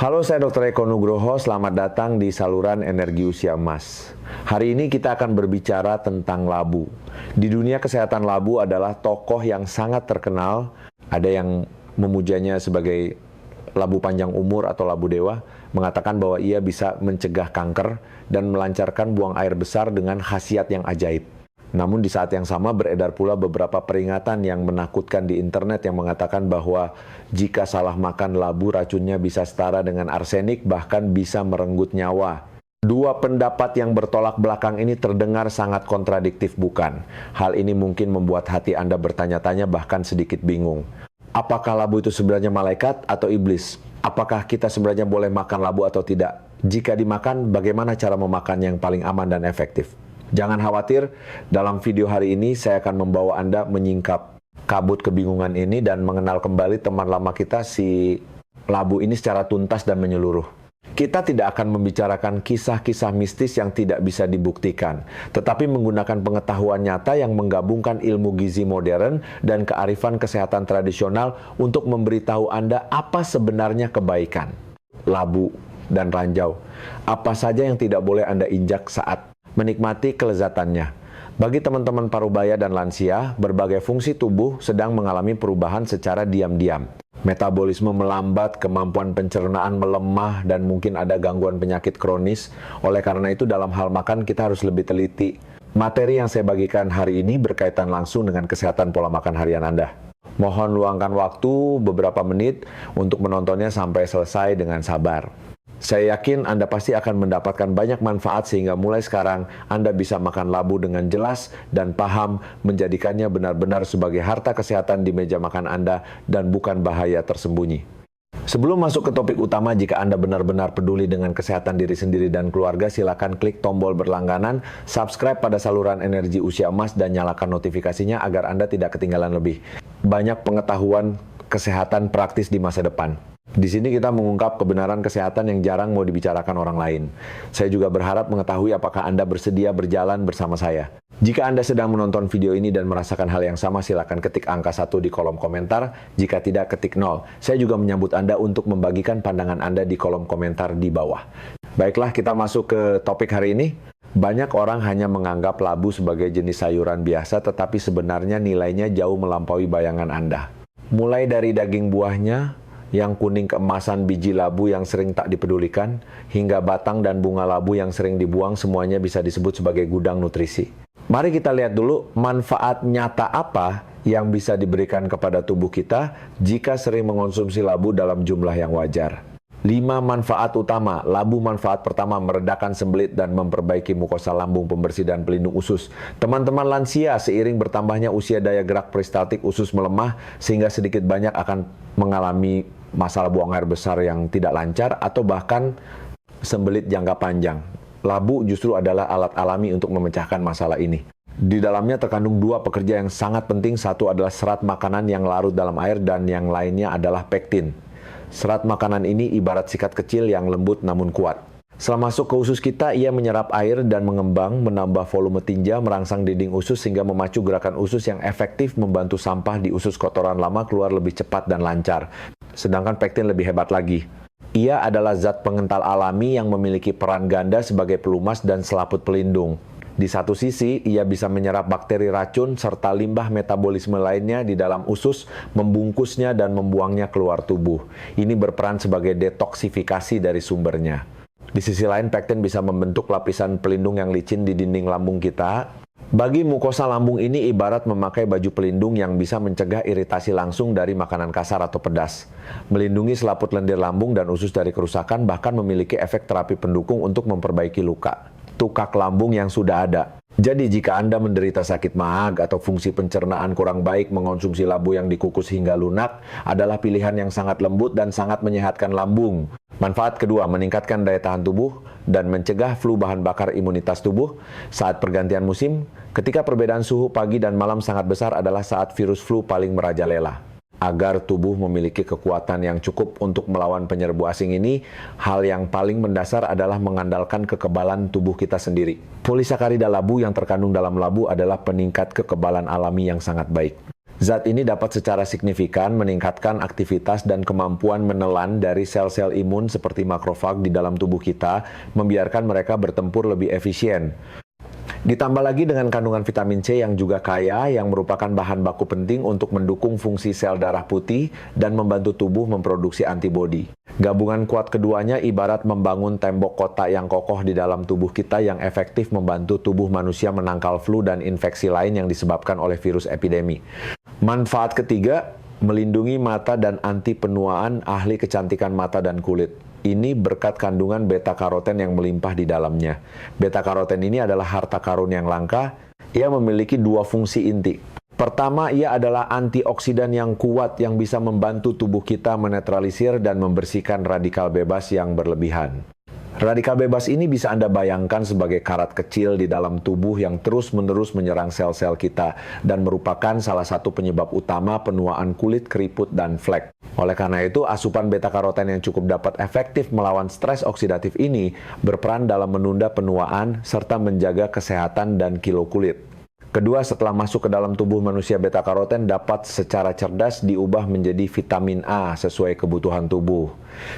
Halo, saya Dr. Eko Nugroho. Selamat datang di saluran energi usia emas. Hari ini kita akan berbicara tentang labu. Di dunia kesehatan, labu adalah tokoh yang sangat terkenal. Ada yang memujanya sebagai labu panjang umur atau labu dewa, mengatakan bahwa ia bisa mencegah kanker dan melancarkan buang air besar dengan khasiat yang ajaib. Namun di saat yang sama beredar pula beberapa peringatan yang menakutkan di internet yang mengatakan bahwa jika salah makan labu racunnya bisa setara dengan arsenik, bahkan bisa merenggut nyawa. Dua pendapat yang bertolak belakang ini terdengar sangat kontradiktif, bukan? Hal ini mungkin membuat hati Anda bertanya-tanya, bahkan sedikit bingung. Apakah labu itu sebenarnya malaikat atau iblis? Apakah kita sebenarnya boleh makan labu atau tidak? Jika dimakan, bagaimana cara memakan yang paling aman dan efektif? Jangan khawatir, dalam video hari ini saya akan membawa Anda menyingkap kabut kebingungan ini dan mengenal kembali teman lama kita, si labu ini, secara tuntas dan menyeluruh. Kita tidak akan membicarakan kisah-kisah mistis yang tidak bisa dibuktikan, tetapi menggunakan pengetahuan nyata yang menggabungkan ilmu gizi modern dan kearifan kesehatan tradisional untuk memberitahu Anda apa sebenarnya kebaikan labu dan ranjau. Apa saja yang tidak boleh Anda injak saat menikmati kelezatannya. Bagi teman-teman parubaya dan lansia, berbagai fungsi tubuh sedang mengalami perubahan secara diam-diam. Metabolisme melambat, kemampuan pencernaan melemah, dan mungkin ada gangguan penyakit kronis. Oleh karena itu, dalam hal makan kita harus lebih teliti. Materi yang saya bagikan hari ini berkaitan langsung dengan kesehatan pola makan harian Anda. Mohon luangkan waktu beberapa menit untuk menontonnya sampai selesai dengan sabar. Saya yakin Anda pasti akan mendapatkan banyak manfaat sehingga mulai sekarang Anda bisa makan labu dengan jelas dan paham, menjadikannya benar-benar sebagai harta kesehatan di meja makan Anda dan bukan bahaya tersembunyi. Sebelum masuk ke topik utama, jika Anda benar-benar peduli dengan kesehatan diri sendiri dan keluarga, silakan klik tombol berlangganan, subscribe pada saluran energi usia emas, dan nyalakan notifikasinya agar Anda tidak ketinggalan lebih banyak pengetahuan kesehatan praktis di masa depan. Di sini kita mengungkap kebenaran kesehatan yang jarang mau dibicarakan orang lain. Saya juga berharap mengetahui apakah Anda bersedia berjalan bersama saya. Jika Anda sedang menonton video ini dan merasakan hal yang sama, silakan ketik angka 1 di kolom komentar. Jika tidak, ketik 0. Saya juga menyambut Anda untuk membagikan pandangan Anda di kolom komentar di bawah. Baiklah, kita masuk ke topik hari ini. Banyak orang hanya menganggap labu sebagai jenis sayuran biasa, tetapi sebenarnya nilainya jauh melampaui bayangan Anda. Mulai dari daging buahnya, yang kuning keemasan biji labu yang sering tak dipedulikan, hingga batang dan bunga labu yang sering dibuang, semuanya bisa disebut sebagai gudang nutrisi. Mari kita lihat dulu manfaat nyata apa yang bisa diberikan kepada tubuh kita jika sering mengonsumsi labu dalam jumlah yang wajar. 5 manfaat utama. Labu manfaat pertama, meredakan sembelit dan memperbaiki mukosa lambung, pembersih dan pelindung usus. Teman-teman lansia, seiring bertambahnya usia, daya gerak peristaltik usus melemah sehingga sedikit banyak akan mengalami masalah buang air besar yang tidak lancar atau bahkan sembelit jangka panjang. Labu justru adalah alat alami untuk memecahkan masalah ini. Di dalamnya terkandung 2 pekerja yang sangat penting. Satu adalah serat makanan yang larut dalam air dan yang lainnya adalah pektin. Serat makanan ini ibarat sikat kecil yang lembut namun kuat. Setelah masuk ke usus kita, ia menyerap air dan mengembang, menambah volume tinja, merangsang dinding usus sehingga memacu gerakan usus yang efektif, membantu sampah di usus kotoran lama keluar lebih cepat dan lancar. Sedangkan pektin lebih hebat lagi. Ia adalah zat pengental alami yang memiliki peran ganda sebagai pelumas dan selaput pelindung. Di satu sisi, ia bisa menyerap bakteri racun serta limbah metabolisme lainnya di dalam usus, membungkusnya dan membuangnya keluar tubuh. Ini berperan sebagai detoksifikasi dari sumbernya. Di sisi lain, pektin bisa membentuk lapisan pelindung yang licin di dinding lambung kita. Bagi mukosa lambung ini ibarat memakai baju pelindung yang bisa mencegah iritasi langsung dari makanan kasar atau pedas, melindungi selaput lendir lambung dan usus dari kerusakan, bahkan memiliki efek terapi pendukung untuk memperbaiki luka tukak lambung yang sudah ada. Jadi jika Anda menderita sakit maag atau fungsi pencernaan kurang baik, mengonsumsi labu yang dikukus hingga lunak adalah pilihan yang sangat lembut dan sangat menyehatkan lambung. Manfaat kedua, meningkatkan daya tahan tubuh dan mencegah flu, bahan bakar imunitas tubuh. Saat pergantian musim, ketika perbedaan suhu pagi dan malam sangat besar adalah saat virus flu paling merajalela. Agar tubuh memiliki kekuatan yang cukup untuk melawan penyerbu asing ini, hal yang paling mendasar adalah mengandalkan kekebalan tubuh kita sendiri. Polisakarida labu yang terkandung dalam labu adalah peningkat kekebalan alami yang sangat baik. Zat ini dapat secara signifikan meningkatkan aktivitas dan kemampuan menelan dari sel-sel imun seperti makrofag di dalam tubuh kita, membiarkan mereka bertempur lebih efisien. Ditambah lagi dengan kandungan vitamin C yang juga kaya, yang merupakan bahan baku penting untuk mendukung fungsi sel darah putih dan membantu tubuh memproduksi antibodi. Gabungan kuat keduanya ibarat membangun tembok kota yang kokoh di dalam tubuh kita yang efektif membantu tubuh manusia menangkal flu dan infeksi lain yang disebabkan oleh virus epidemi. Manfaat ketiga, melindungi mata dan anti penuaan ahli kecantikan mata dan kulit. Ini berkat kandungan beta-karoten yang melimpah di dalamnya. Beta-karoten ini adalah harta karun yang langka. Ia memiliki dua fungsi inti. Pertama, ia adalah antioksidan yang kuat yang bisa membantu tubuh kita menetralisir dan membersihkan radikal bebas yang berlebihan. Radikal bebas ini bisa Anda bayangkan sebagai karat kecil di dalam tubuh yang terus-menerus menyerang sel-sel kita dan merupakan salah satu penyebab utama penuaan kulit, keriput, dan flek. Oleh karena itu, asupan beta-karoten yang cukup dapat efektif melawan stres oksidatif ini berperan dalam menunda penuaan serta menjaga kesehatan dan kilo kulit. Kedua, setelah masuk ke dalam tubuh manusia, beta-karoten dapat secara cerdas diubah menjadi vitamin A sesuai kebutuhan tubuh.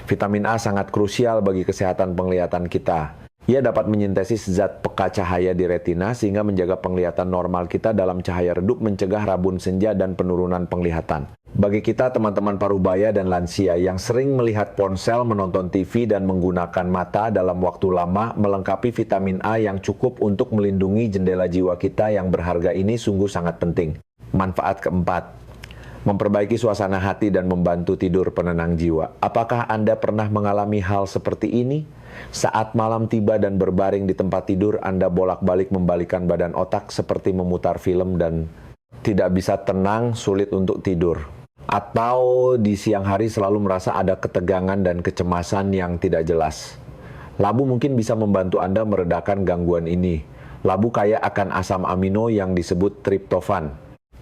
Vitamin A sangat krusial bagi kesehatan penglihatan kita. Ia dapat menyintesis zat peka cahaya di retina sehingga menjaga penglihatan normal kita dalam cahaya redup, mencegah rabun senja dan penurunan penglihatan. Bagi kita teman-teman parubaya dan lansia yang sering melihat ponsel, menonton TV dan menggunakan mata dalam waktu lama, melengkapi vitamin A yang cukup untuk melindungi jendela jiwa kita yang berharga ini sungguh sangat penting. Manfaat keempat, memperbaiki suasana hati dan membantu tidur penenang jiwa. Apakah Anda pernah mengalami hal seperti ini? Saat malam tiba dan berbaring di tempat tidur, Anda bolak-balik membalikkan badan otak seperti memutar film dan tidak bisa tenang, sulit untuk tidur. Atau di siang hari selalu merasa ada ketegangan dan kecemasan yang tidak jelas. Labu mungkin bisa membantu Anda meredakan gangguan ini. Labu kaya akan asam amino yang disebut triptofan.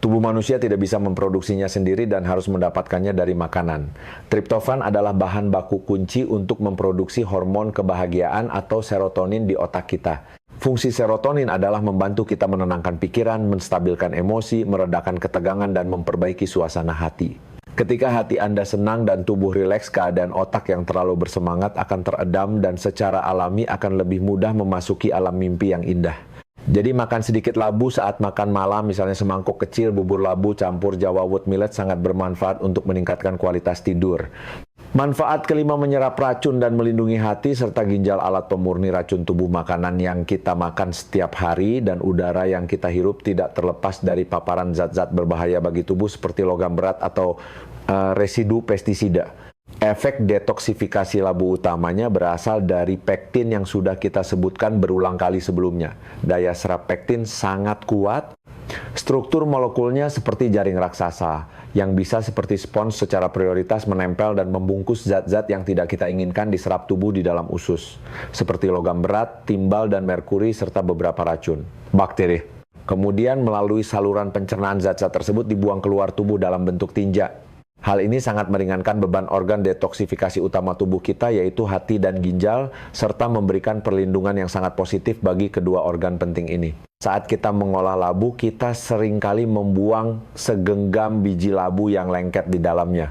Tubuh manusia tidak bisa memproduksinya sendiri dan harus mendapatkannya dari makanan. Triptofan adalah bahan baku kunci untuk memproduksi hormon kebahagiaan atau serotonin di otak kita. Fungsi serotonin adalah membantu kita menenangkan pikiran, menstabilkan emosi, meredakan ketegangan, dan memperbaiki suasana hati. Ketika hati Anda senang dan tubuh rileks, keadaan otak yang terlalu bersemangat akan teredam dan secara alami akan lebih mudah memasuki alam mimpi yang indah. Jadi makan sedikit labu saat makan malam, misalnya semangkuk kecil bubur labu campur Jawa Wood Millet sangat bermanfaat untuk meningkatkan kualitas tidur. Manfaat kelima, menyerap racun dan melindungi hati serta ginjal, alat pemurni racun tubuh. Makanan yang kita makan setiap hari dan udara yang kita hirup tidak terlepas dari paparan zat-zat berbahaya bagi tubuh seperti logam berat atau residu pestisida. Efek detoksifikasi labu utamanya berasal dari pektin yang sudah kita sebutkan berulang kali sebelumnya. Daya serap pektin sangat kuat. Struktur molekulnya seperti jaring raksasa, yang bisa seperti spons secara prioritas menempel dan membungkus zat-zat yang tidak kita inginkan diserap tubuh di dalam usus, seperti logam berat, timbal, dan merkuri, serta beberapa racun, bakteri. Kemudian melalui saluran pencernaan zat-zat tersebut dibuang keluar tubuh dalam bentuk tinja. Hal ini sangat meringankan beban organ detoksifikasi utama tubuh kita, yaitu hati dan ginjal, serta memberikan perlindungan yang sangat positif bagi kedua organ penting ini. Saat kita mengolah labu, kita seringkali membuang segenggam biji labu yang lengket di dalamnya.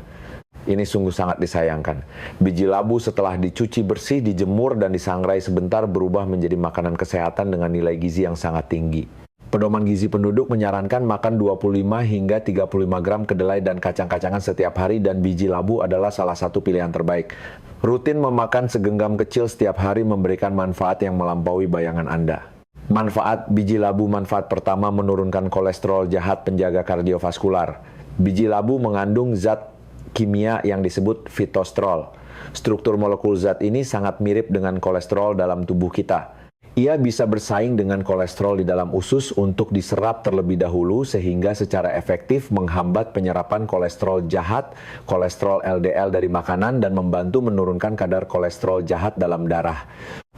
Ini sungguh sangat disayangkan. Biji labu setelah dicuci bersih, dijemur, dan disangrai sebentar berubah menjadi makanan kesehatan dengan nilai gizi yang sangat tinggi. Pedoman gizi penduduk menyarankan makan 25 hingga 35 gram kedelai dan kacang-kacangan setiap hari, dan biji labu adalah salah satu pilihan terbaik. Rutin memakan segenggam kecil setiap hari memberikan manfaat yang melampaui bayangan Anda. Manfaat biji labu. Manfaat pertama, menurunkan kolesterol jahat penjaga kardiovaskular. Biji labu mengandung zat kimia yang disebut fitosterol. Struktur molekul zat ini sangat mirip dengan kolesterol dalam tubuh kita. Ia bisa bersaing dengan kolesterol di dalam usus untuk diserap terlebih dahulu sehingga secara efektif menghambat penyerapan kolesterol jahat, kolesterol LDL dari makanan, dan membantu menurunkan kadar kolesterol jahat dalam darah.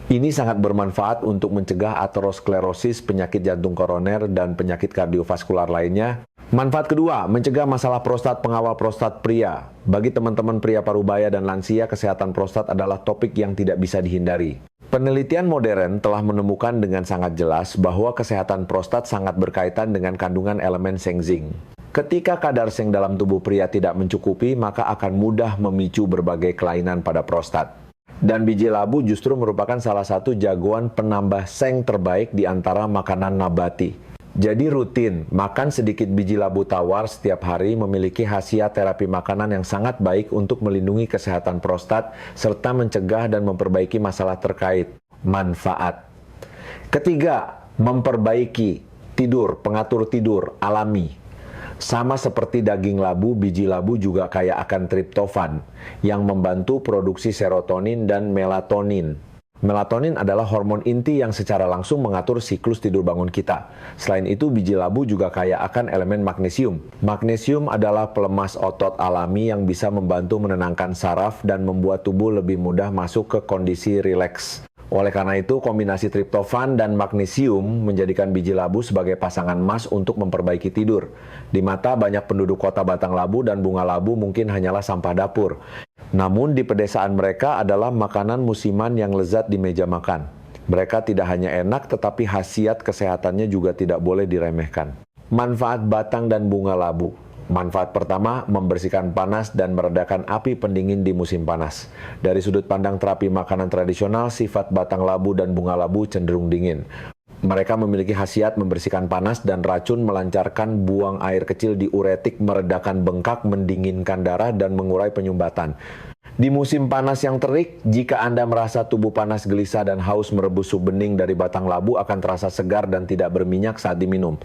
Ini sangat bermanfaat untuk mencegah aterosklerosis, penyakit jantung koroner, dan penyakit kardiovaskular lainnya. Manfaat kedua, mencegah masalah prostat. Pengawal prostat pria. Bagi teman-teman pria parubaya dan lansia, kesehatan prostat adalah topik yang tidak bisa dihindari. Penelitian modern telah menemukan dengan sangat jelas bahwa kesehatan prostat sangat berkaitan dengan kandungan elemen seng zinc. Ketika kadar seng dalam tubuh pria tidak mencukupi, maka akan mudah memicu berbagai kelainan pada prostat. Dan biji labu justru merupakan salah satu jagoan penambah seng terbaik di antara makanan nabati. Jadi rutin, makan sedikit biji labu tawar setiap hari memiliki khasiat terapi makanan yang sangat baik untuk melindungi kesehatan prostat, serta mencegah dan memperbaiki masalah terkait manfaat. Ketiga, memperbaiki tidur, pengatur tidur alami. Sama seperti daging labu, biji labu juga kaya akan triptofan yang membantu produksi serotonin dan melatonin. Melatonin adalah hormon inti yang secara langsung mengatur siklus tidur bangun kita. Selain itu, biji labu juga kaya akan elemen magnesium. Magnesium adalah pelemas otot alami yang bisa membantu menenangkan saraf dan membuat tubuh lebih mudah masuk ke kondisi rileks. Oleh karena itu, kombinasi triptofan dan magnesium menjadikan biji labu sebagai pasangan emas untuk memperbaiki tidur. Di mata banyak penduduk kota batang labu dan bunga labu mungkin hanyalah sampah dapur. Namun di pedesaan mereka adalah makanan musiman yang lezat di meja makan. Mereka tidak hanya enak, tetapi khasiat kesehatannya juga tidak boleh diremehkan. Manfaat batang dan bunga labu. Manfaat pertama, membersihkan panas dan meredakan api pendingin di musim panas. Dari sudut pandang terapi makanan tradisional, sifat batang labu dan bunga labu cenderung dingin. Mereka memiliki khasiat membersihkan panas dan racun, melancarkan buang air kecil diuretik, meredakan bengkak, mendinginkan darah, dan mengurai penyumbatan. Di musim panas yang terik, jika Anda merasa tubuh panas, gelisah, dan haus, merebus sup bening dari batang labu akan terasa segar dan tidak berminyak saat diminum.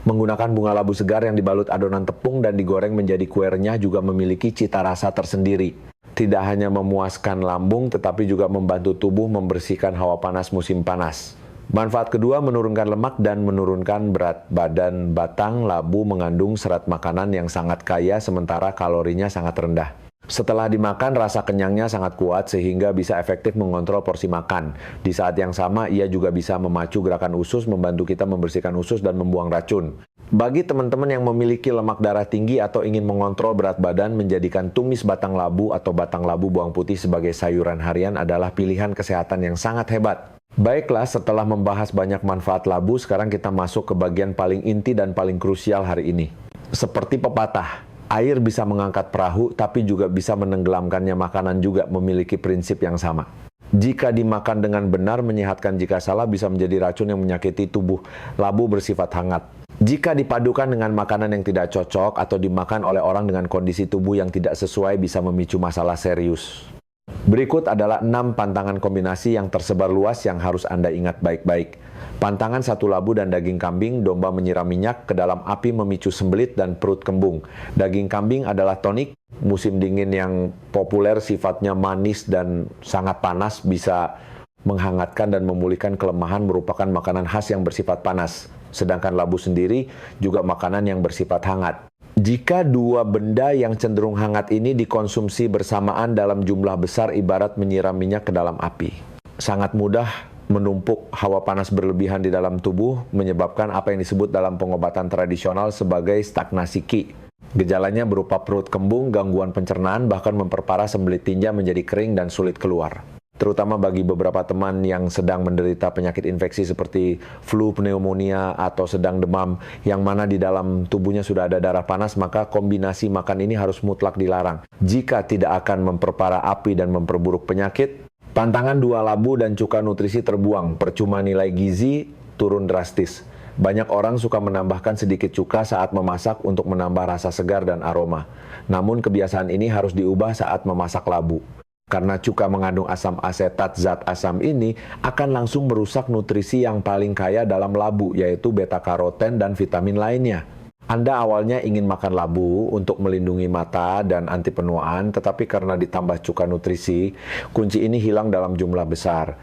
Menggunakan bunga labu segar yang dibalut adonan tepung dan digoreng menjadi kue renyah juga memiliki cita rasa tersendiri. Tidak hanya memuaskan lambung, tetapi juga membantu tubuh membersihkan hawa panas musim panas. Manfaat kedua, menurunkan lemak dan menurunkan berat badan. Batang labu mengandung serat makanan yang sangat kaya sementara kalorinya sangat rendah. Setelah dimakan, rasa kenyangnya sangat kuat sehingga bisa efektif mengontrol porsi makan. Di saat yang sama, ia juga bisa memacu gerakan usus, membantu kita membersihkan usus dan membuang racun. Bagi teman-teman yang memiliki lemak darah tinggi atau ingin mengontrol berat badan, menjadikan tumis batang labu atau batang labu bawang putih sebagai sayuran harian adalah pilihan kesehatan yang sangat hebat. Baiklah, setelah membahas banyak manfaat labu, sekarang kita masuk ke bagian paling inti dan paling krusial hari ini. Seperti pepatah, air bisa mengangkat perahu, tapi juga bisa menenggelamkannya. Makanan juga memiliki prinsip yang sama. Jika dimakan dengan benar, menyehatkan. Jika salah, bisa menjadi racun yang menyakiti tubuh. Labu bersifat hangat. Jika dipadukan dengan makanan yang tidak cocok atau dimakan oleh orang dengan kondisi tubuh yang tidak sesuai, bisa memicu masalah serius. Berikut adalah 6 pantangan kombinasi yang tersebar luas yang harus Anda ingat baik-baik. Pantangan satu labu dan daging kambing. Domba menyiram minyak ke dalam api memicu sembelit dan perut kembung. Daging kambing adalah tonik. Musim dingin yang populer sifatnya manis dan sangat panas, bisa menghangatkan dan memulihkan kelemahan, merupakan makanan khas yang bersifat panas. Sedangkan labu sendiri juga makanan yang bersifat hangat. Jika dua benda yang cenderung hangat ini dikonsumsi bersamaan dalam jumlah besar, ibarat menyiram minyak ke dalam api. Sangat mudah menumpuk hawa panas berlebihan di dalam tubuh, menyebabkan apa yang disebut dalam pengobatan tradisional sebagai stagnasi qi. Gejalanya berupa perut kembung, gangguan pencernaan, bahkan memperparah sembelit tinja menjadi kering dan sulit keluar. Terutama bagi beberapa teman yang sedang menderita penyakit infeksi seperti flu, pneumonia, atau sedang demam, yang mana di dalam tubuhnya sudah ada darah panas, maka kombinasi makan ini harus mutlak dilarang. Jika tidak akan memperparah api dan memperburuk penyakit, pantangan 2 labu dan cuka nutrisi terbuang, percuma nilai gizi turun drastis. Banyak orang suka menambahkan sedikit cuka saat memasak untuk menambah rasa segar dan aroma. Namun kebiasaan ini harus diubah saat memasak labu. Karena cuka mengandung asam asetat, zat asam ini akan langsung merusak nutrisi yang paling kaya dalam labu, yaitu beta-karoten dan vitamin lainnya. Anda awalnya ingin makan labu untuk melindungi mata dan anti penuaan, tetapi karena ditambah cuka nutrisi, kunci ini hilang dalam jumlah besar.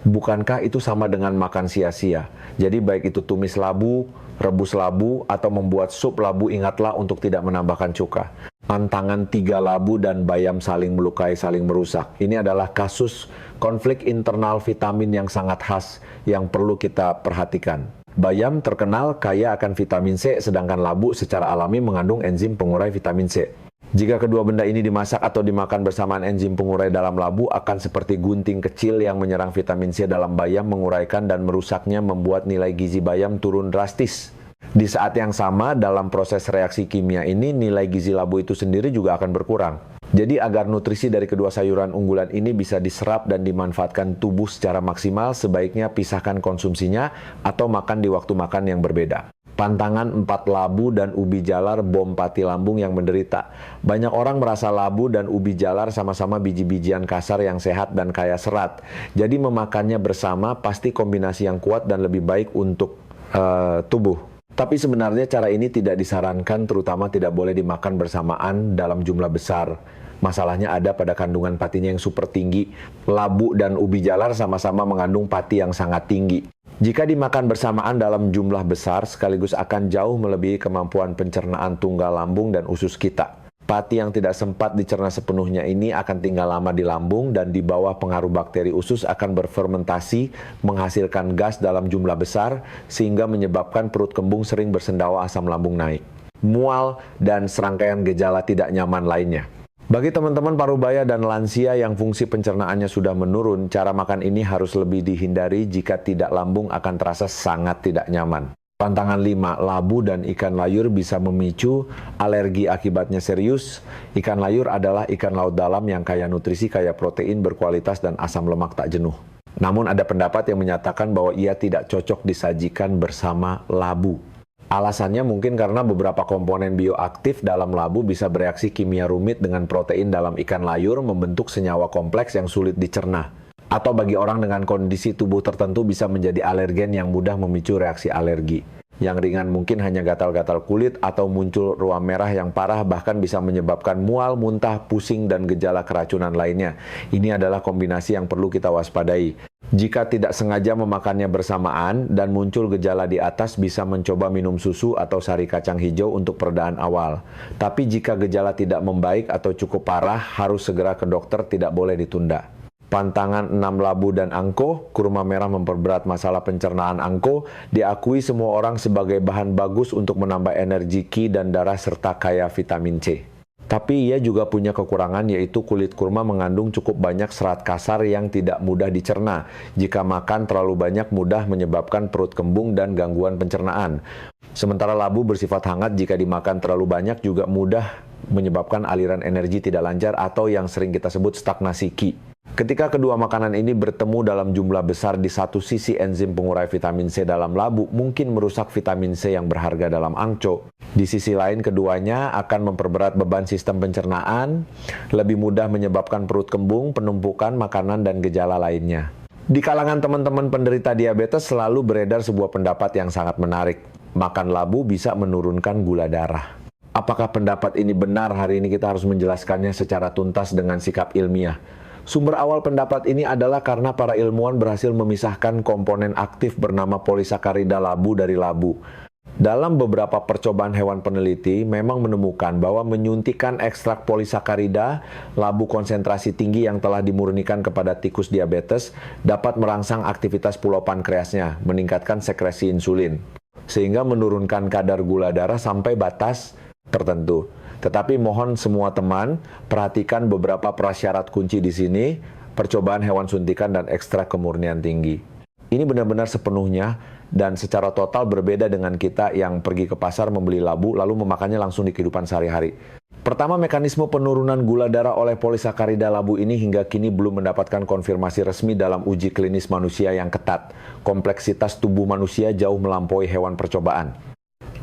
Bukankah itu sama dengan makan sia-sia? Jadi baik itu tumis labu, rebus labu, atau membuat sup labu, ingatlah untuk tidak menambahkan cuka. Pantangan 3 labu dan bayam saling melukai, saling merusak. Ini adalah kasus konflik internal vitamin yang sangat khas yang perlu kita perhatikan. Bayam terkenal kaya akan vitamin C, sedangkan labu secara alami mengandung enzim pengurai vitamin C. Jika kedua benda ini dimasak atau dimakan bersamaan, enzim pengurai dalam labu akan seperti gunting kecil yang menyerang vitamin C dalam bayam, menguraikan dan merusaknya, membuat nilai gizi bayam turun drastis. Di saat yang sama, dalam proses reaksi kimia ini, nilai gizi labu itu sendiri juga akan berkurang. Jadi agar nutrisi dari kedua sayuran unggulan ini bisa diserap dan dimanfaatkan tubuh secara maksimal, sebaiknya pisahkan konsumsinya atau makan di waktu makan yang berbeda. Pantangan 4 labu dan ubi jalar bom pati lambung yang menderita. Banyak orang merasa labu dan ubi jalar sama-sama biji-bijian kasar yang sehat dan kaya serat. Jadi memakannya bersama pasti kombinasi yang kuat dan lebih baik untuk tubuh. Tapi sebenarnya cara ini tidak disarankan, terutama tidak boleh dimakan bersamaan dalam jumlah besar. Masalahnya ada pada kandungan patinya yang super tinggi. Labu dan ubi jalar sama-sama mengandung pati yang sangat tinggi. Jika dimakan bersamaan dalam jumlah besar, sekaligus akan jauh melebihi kemampuan pencernaan tunggal lambung dan usus kita. Pati yang tidak sempat dicerna sepenuhnya ini akan tinggal lama di lambung dan di bawah pengaruh bakteri usus akan berfermentasi, menghasilkan gas dalam jumlah besar, sehingga menyebabkan perut kembung sering bersendawa asam lambung naik, mual, dan serangkaian gejala tidak nyaman lainnya. Bagi teman-teman parubaya dan lansia yang fungsi pencernaannya sudah menurun, cara makan ini harus lebih dihindari jika tidak lambung akan terasa sangat tidak nyaman. Pantangan 5, labu dan ikan layur bisa memicu alergi akibatnya serius. Ikan layur adalah ikan laut dalam yang kaya nutrisi, kaya protein berkualitas dan asam lemak tak jenuh. Namun ada pendapat yang menyatakan bahwa ia tidak cocok disajikan bersama labu. Alasannya mungkin karena beberapa komponen bioaktif dalam labu bisa bereaksi kimia rumit dengan protein dalam ikan layur membentuk senyawa kompleks yang sulit dicerna. Atau bagi orang dengan kondisi tubuh tertentu bisa menjadi alergen yang mudah memicu reaksi alergi. Yang ringan mungkin hanya gatal-gatal kulit atau muncul ruam merah yang parah, bahkan bisa menyebabkan mual, muntah, pusing, dan gejala keracunan lainnya. Ini adalah kombinasi yang perlu kita waspadai. Jika tidak sengaja memakannya bersamaan dan muncul gejala di atas, bisa mencoba minum susu atau sari kacang hijau untuk peredaan awal. Tapi jika gejala tidak membaik atau cukup parah, harus segera ke dokter, tidak boleh ditunda. Pantangan 6 labu dan angko, kurma merah memperberat masalah pencernaan angko, diakui semua orang sebagai bahan bagus untuk menambah energi Ki dan darah serta kaya vitamin C. Tapi ia juga punya kekurangan, yaitu kulit kurma mengandung cukup banyak serat kasar yang tidak mudah dicerna. Jika makan terlalu banyak mudah menyebabkan perut kembung dan gangguan pencernaan. Sementara labu bersifat hangat, jika dimakan terlalu banyak juga mudah menyebabkan aliran energi tidak lancar atau yang sering kita sebut stagnasi Ki. Ketika kedua makanan ini bertemu dalam jumlah besar, di satu sisi enzim pengurai vitamin C dalam labu mungkin merusak vitamin C yang berharga dalam angco. Di sisi lain, keduanya akan memperberat beban sistem pencernaan, lebih mudah menyebabkan perut kembung, penumpukan makanan, dan gejala lainnya. Di kalangan teman-teman penderita diabetes selalu beredar sebuah pendapat yang sangat menarik. Makan labu bisa menurunkan gula darah. Apakah pendapat ini benar? Hari ini kita harus menjelaskannya secara tuntas dengan sikap ilmiah. Sumber awal pendapat ini adalah karena para ilmuwan berhasil memisahkan komponen aktif bernama polisakarida labu dari labu. Dalam beberapa percobaan hewan peneliti memang menemukan bahwa menyuntikkan ekstrak polisakarida labu konsentrasi tinggi yang telah dimurnikan kepada tikus diabetes dapat merangsang aktivitas pulau pankreasnya, meningkatkan sekresi insulin, sehingga menurunkan kadar gula darah sampai batas tertentu. Tetapi mohon semua teman perhatikan beberapa prasyarat kunci di sini, percobaan hewan suntikan dan ekstrak kemurnian tinggi. Ini benar-benar sepenuhnya dan secara total berbeda dengan kita yang pergi ke pasar membeli labu lalu memakannya langsung di kehidupan sehari-hari. Pertama, mekanisme penurunan gula darah oleh polisakarida labu ini hingga kini belum mendapatkan konfirmasi resmi dalam uji klinis manusia yang ketat. Kompleksitas tubuh manusia jauh melampaui hewan percobaan.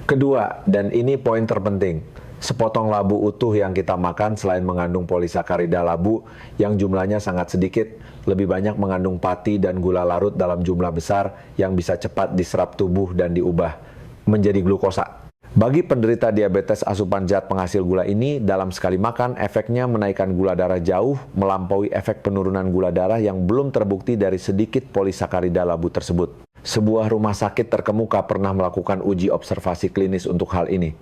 Kedua, dan ini poin terpenting, sepotong labu utuh yang kita makan selain mengandung polisakarida labu yang jumlahnya sangat sedikit, lebih banyak mengandung pati dan gula larut dalam jumlah besar yang bisa cepat diserap tubuh dan diubah menjadi glukosa. Bagi penderita diabetes asupan zat penghasil gula ini, dalam sekali makan efeknya menaikkan gula darah jauh melampaui efek penurunan gula darah yang belum terbukti dari sedikit polisakarida labu tersebut. Sebuah rumah sakit terkemuka pernah melakukan uji observasi klinis untuk hal ini.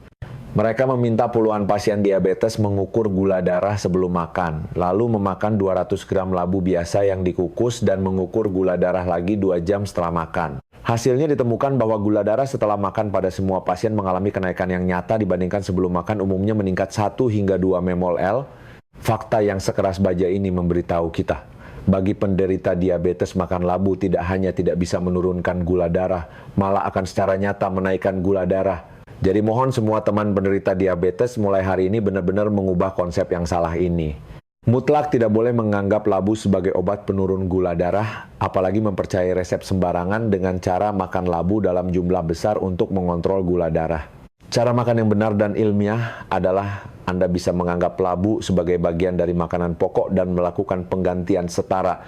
Mereka meminta puluhan pasien diabetes mengukur gula darah sebelum makan, lalu memakan 200 gram labu biasa yang dikukus dan mengukur gula darah lagi 2 jam setelah makan. Hasilnya ditemukan bahwa gula darah setelah makan pada semua pasien mengalami kenaikan yang nyata dibandingkan sebelum makan, umumnya meningkat 1 hingga 2 mmol L. Fakta yang sekeras baja ini memberitahu kita, bagi penderita diabetes makan labu tidak hanya tidak bisa menurunkan gula darah, malah akan secara nyata menaikkan gula darah. Jadi mohon semua teman penderita diabetes mulai hari ini benar-benar mengubah konsep yang salah ini. Mutlak tidak boleh menganggap labu sebagai obat penurun gula darah, apalagi mempercayai resep sembarangan dengan cara makan labu dalam jumlah besar untuk mengontrol gula darah. Cara makan yang benar dan ilmiah adalah Anda bisa menganggap labu sebagai bagian dari makanan pokok dan melakukan penggantian setara.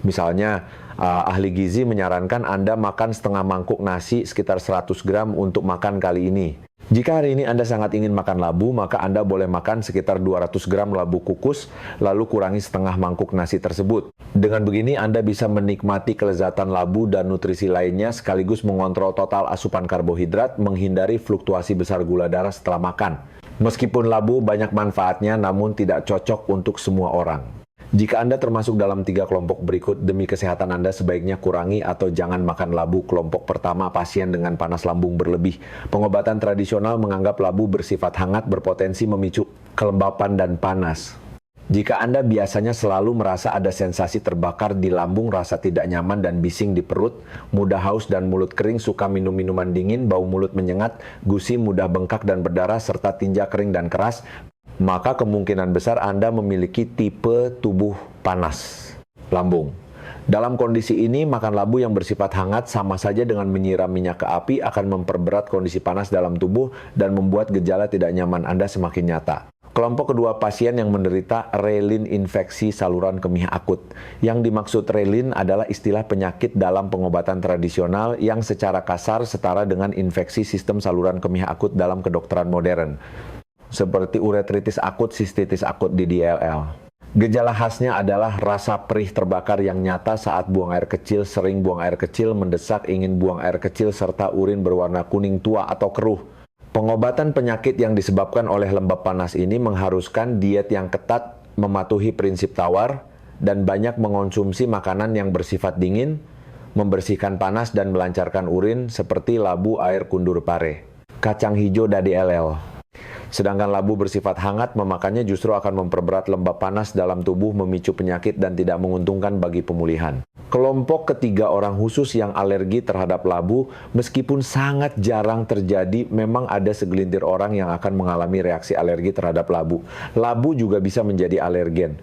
Misalnya, ahli gizi menyarankan Anda makan setengah mangkuk nasi sekitar 100 gram untuk makan kali ini. Jika hari ini Anda sangat ingin makan labu, maka Anda boleh makan sekitar 200 gram labu kukus, lalu kurangi setengah mangkuk nasi tersebut. Dengan begini, Anda bisa menikmati kelezatan labu dan nutrisi lainnya sekaligus mengontrol total asupan karbohidrat, menghindari fluktuasi besar gula darah setelah makan. Meskipun labu banyak manfaatnya, namun tidak cocok untuk semua orang. Jika Anda termasuk dalam 3 kelompok berikut, demi kesehatan Anda sebaiknya kurangi atau jangan makan labu. Kelompok pertama, pasien dengan panas lambung berlebih. Pengobatan tradisional menganggap labu bersifat hangat, berpotensi memicu kelembapan dan panas. Jika Anda biasanya selalu merasa ada sensasi terbakar di lambung, rasa tidak nyaman dan bising di perut, mudah haus dan mulut kering, suka minum minuman dingin, bau mulut menyengat, gusi, mudah bengkak dan berdarah, serta tinja kering dan keras, maka kemungkinan besar Anda memiliki tipe tubuh panas lambung. Dalam kondisi ini, makan labu yang bersifat hangat sama saja dengan menyiram minyak ke api akan memperberat kondisi panas dalam tubuh dan membuat gejala tidak nyaman Anda semakin nyata. Kelompok kedua, pasien yang menderita relin infeksi saluran kemih akut. Yang dimaksud relin adalah istilah penyakit dalam pengobatan tradisional yang secara kasar setara dengan infeksi sistem saluran kemih akut dalam kedokteran modern, seperti uretritis akut, sistitis akut di DLL. Gejala khasnya adalah rasa perih terbakar yang nyata saat buang air kecil, sering buang air kecil, mendesak, ingin buang air kecil, serta urin berwarna kuning tua atau keruh. Pengobatan penyakit yang disebabkan oleh lembab panas ini mengharuskan diet yang ketat, mematuhi prinsip tawar, dan banyak mengonsumsi makanan yang bersifat dingin, membersihkan panas dan melancarkan urin seperti labu air kundur pare, kacang hijau dadi LL. Sedangkan labu bersifat hangat, memakannya justru akan memperberat lembab panas dalam tubuh, memicu penyakit dan tidak menguntungkan bagi pemulihan. Kelompok ketiga, orang khusus yang alergi terhadap labu, meskipun sangat jarang terjadi, memang ada segelintir orang yang akan mengalami reaksi alergi terhadap labu. Labu juga bisa menjadi alergen.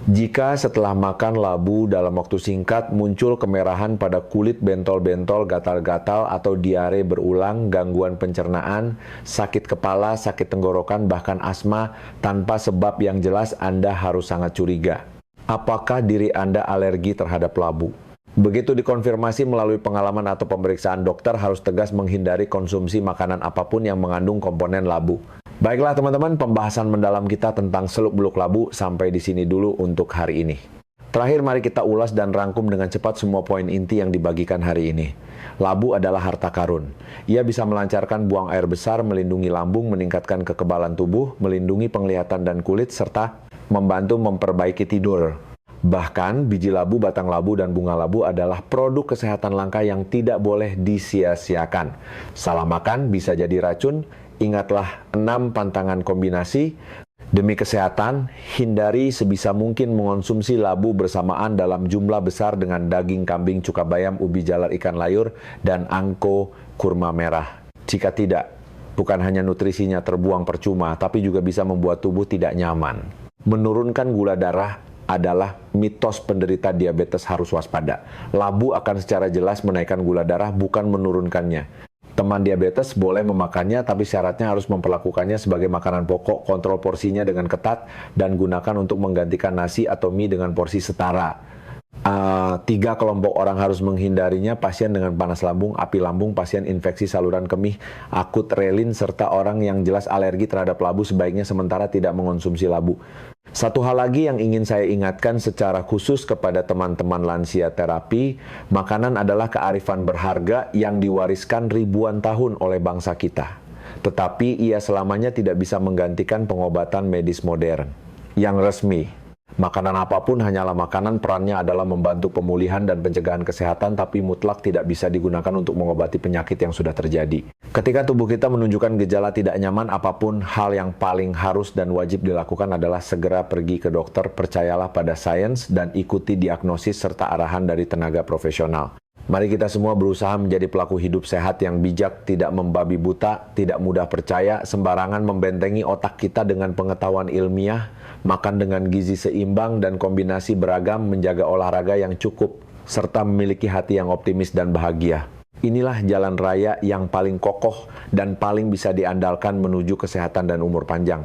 Jika setelah makan labu dalam waktu singkat muncul kemerahan pada kulit, bentol-bentol, gatal-gatal, atau diare berulang, gangguan pencernaan, sakit kepala, sakit tenggorokan, bahkan asma tanpa sebab yang jelas, Anda harus sangat curiga. Apakah diri Anda alergi terhadap labu? Begitu dikonfirmasi melalui pengalaman atau pemeriksaan, dokter harus tegas menghindari konsumsi makanan apapun yang mengandung komponen labu. Baiklah teman-teman, pembahasan mendalam kita tentang seluk-beluk labu sampai di sini dulu untuk hari ini. Terakhir, mari kita ulas dan rangkum dengan cepat semua poin inti yang dibagikan hari ini. Labu adalah harta karun. Ia bisa melancarkan buang air besar, melindungi lambung, meningkatkan kekebalan tubuh, melindungi penglihatan dan kulit, serta membantu memperbaiki tidur. Bahkan, biji labu, batang labu, dan bunga labu adalah produk kesehatan langka yang tidak boleh disia-siakan. Salah makan bisa jadi racun. Ingatlah 6 pantangan kombinasi. Demi kesehatan, hindari sebisa mungkin mengonsumsi labu bersamaan dalam jumlah besar dengan daging kambing, cuka bayam, ubi jalar, ikan layur, dan angko kurma merah. Jika tidak, bukan hanya nutrisinya terbuang percuma, tapi juga bisa membuat tubuh tidak nyaman. Menurunkan gula darah adalah mitos penderita diabetes harus waspada. Labu akan secara jelas menaikkan gula darah, bukan menurunkannya. Teman diabetes boleh memakannya, tapi syaratnya harus memperlakukannya sebagai makanan pokok, kontrol porsinya dengan ketat, dan gunakan untuk menggantikan nasi atau mie dengan porsi setara. 3 kelompok orang harus menghindarinya: pasien dengan panas lambung, api lambung, pasien infeksi saluran kemih akut relin, serta orang yang jelas alergi terhadap labu sebaiknya sementara tidak mengonsumsi labu. Satu hal lagi yang ingin saya ingatkan secara khusus kepada teman-teman lansia terapi, makanan adalah kearifan berharga yang diwariskan ribuan tahun oleh bangsa kita. Tetapi ia selamanya tidak bisa menggantikan pengobatan medis modern yang resmi. Makanan apapun hanyalah makanan, perannya adalah membantu pemulihan dan pencegahan kesehatan, tapi mutlak tidak bisa digunakan untuk mengobati penyakit yang sudah terjadi. Ketika tubuh kita menunjukkan gejala tidak nyaman apapun, hal yang paling harus dan wajib dilakukan adalah segera pergi ke dokter, percayalah pada sains, dan ikuti diagnosis serta arahan dari tenaga profesional. Mari kita semua berusaha menjadi pelaku hidup sehat yang bijak, tidak membabi buta, tidak mudah percaya, sembarangan membentengi otak kita dengan pengetahuan ilmiah, makan dengan gizi seimbang dan kombinasi beragam, menjaga olahraga yang cukup, serta memiliki hati yang optimis dan bahagia. Inilah jalan raya yang paling kokoh dan paling bisa diandalkan menuju kesehatan dan umur panjang.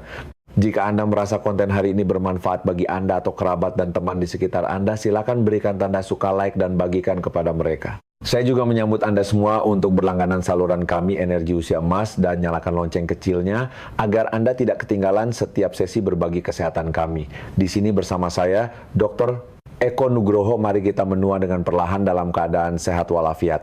Jika Anda merasa konten hari ini bermanfaat bagi Anda atau kerabat dan teman di sekitar Anda, silakan berikan tanda suka, like, dan bagikan kepada mereka. Saya juga menyambut Anda semua untuk berlangganan saluran kami Energi Usia Emas dan nyalakan lonceng kecilnya agar Anda tidak ketinggalan setiap sesi berbagi kesehatan kami. Di sini bersama saya, Dr. Eko Nugroho, mari kita menua dengan perlahan dalam keadaan sehat walafiat.